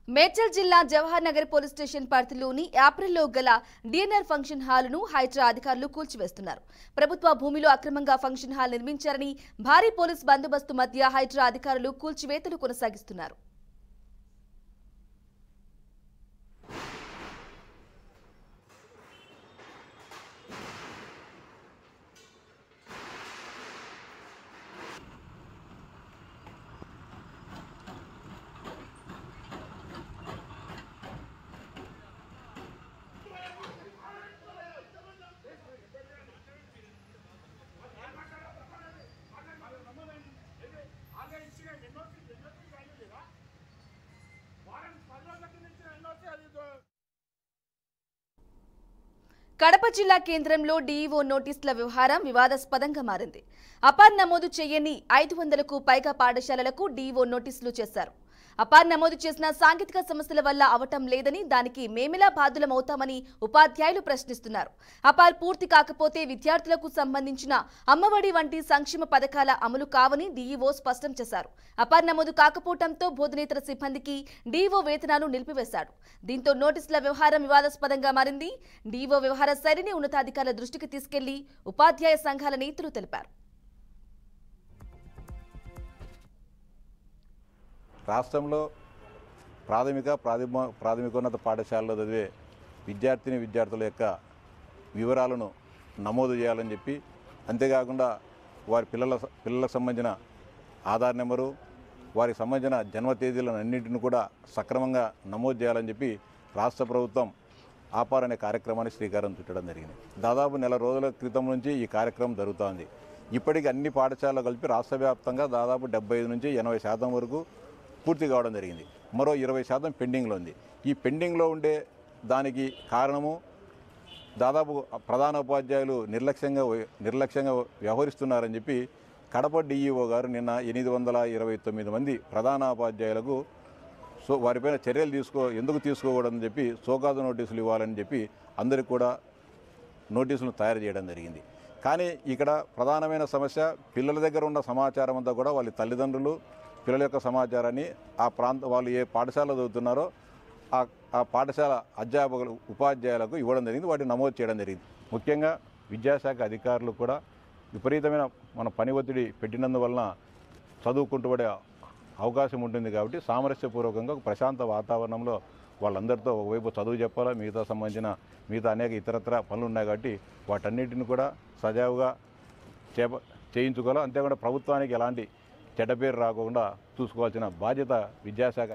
మేడ్చల్ జిల్లా Jawahar Nagar police station పరిధిలోని ఏప్రిల్లో గల డిఎన్ఆర్ ఫంక్షన్ హాలును హైడ్రా అధికారులు కూల్చివేస్తున్నారు. ప్రభుత్వ భూమిలో అక్రమంగా ఫంక్షన్ హాల్ నిర్మించారని భారీ పోలీస్ బందోబస్తు మధ్య హైడ్రా అధికారులు కూల్చివేతలు కొనసాగిస్తున్నారు. కడప జిల్లా కేంద్రంలో డీఈఓ నోటీసుల వ్యవహారం వివాదాస్పదంగా మారింది. అపార్ నమోదు చేయని 500కు పైగా పాఠశాలలకు డీఈఓ నోటీసులు చేశారు. అపార్ నమోదు చేసిన సాంకేతిక సమస్యల వల్ల అవటం లేదని, దానికి మేమెలా బాధ్యులమవుతామని ఉపాధ్యాయులు ప్రశ్నిస్తున్నారు. అపార్ పూర్తి కాకపోతే విద్యార్థులకు సంబంధించిన అమ్మఒడి వంటి సంక్షేమ పథకాల అమలు కావని డీఈఓ స్పష్టం చేశారు. అపార్ నమోదు కాకపోవడంతో బోధనేతర సిబ్బందికి డీఈఓ వేతనాలు నిలిపివేశాడు. దీంతో నోటీసుల వ్యవహారం వివాదాస్పదంగా మారింది. డీఈఓ వ్యవహార శైలిని ఉన్నతాధికారుల దృష్టికి తీసుకెళ్లి ఉపాధ్యాయ సంఘాల నేతలు తెలిపారు. రాష్ట్రంలో ప్రాథమికోన్నత పాఠశాలలో చదివే విద్యార్థుల యొక్క వివరాలను నమోదు చేయాలని చెప్పి, అంతేకాకుండా వారి పిల్లలకు సంబంధించిన ఆధార్ నెంబరు, వారికి సంబంధించిన జన్మ తేదీలను అన్నింటిని కూడా సక్రమంగా నమోదు చేయాలని చెప్పి రాష్ట్ర ప్రభుత్వం ఆపార్ అనే కార్యక్రమాన్ని శ్రీకారం చుట్టడం జరిగింది. దాదాపు నెల రోజుల క్రితం నుంచి ఈ కార్యక్రమం జరుగుతోంది. ఇప్పటికీ అన్ని పాఠశాలలు కలిపి రాష్ట్ర వ్యాప్తంగా దాదాపు 75 నుంచి 80% వరకు పూర్తి కావడం జరిగింది. మరో 20% పెండింగ్లో ఉంది. ఈ పెండింగ్లో ఉండే దానికి కారణము దాదాపు ప్రధాన ఉపాధ్యాయులు నిర్లక్ష్యంగా వ్యవహరిస్తున్నారని చెప్పి కడప డీఈఓ గారు నిన్న 829 మంది ప్రధాన ఉపాధ్యాయులకు వారిపైన చర్యలు ఎందుకు తీసుకోకూడదని చెప్పి సోకాదు నోటీసులు ఇవ్వాలని చెప్పి అందరికీ కూడా నోటీసులు తయారు చేయడం జరిగింది. కానీ ఇక్కడ ప్రధానమైన సమస్య, పిల్లల దగ్గర ఉన్న సమాచారం అంతా కూడా వాళ్ళ తల్లిదండ్రులు పిల్లల యొక్క సమాచారాన్ని వాళ్ళు ఏ పాఠశాలలో చదువుతున్నారో ఆ పాఠశాల అధ్యాపకులు ఉపాధ్యాయులకు ఇవ్వడం జరిగింది. వాటిని నమోదు చేయడం జరిగింది. ముఖ్యంగా విద్యాశాఖ అధికారులు కూడా విపరీతమైన మన పని ఒత్తిడి పెట్టినందువలన చదువుకుంటూ పడే అవకాశం ఉంటుంది. కాబట్టి సామరస్యపూర్వకంగా ప్రశాంత వాతావరణంలో వాళ్ళందరితో ఒకవైపు చదువు చెప్పాలా, మిగతా అనేక ఇతరత్ర పనులు ఉన్నాయి. కాబట్టి వాటన్నిటిని కూడా సజావుగా చేయించుకోవాలి. అంతేకాకుండా ప్రభుత్వానికి ఎలాంటి చెడ్డ పేరు రాకుండా చూసుకోవాల్సిన బాధ్యత విద్యాశాఖ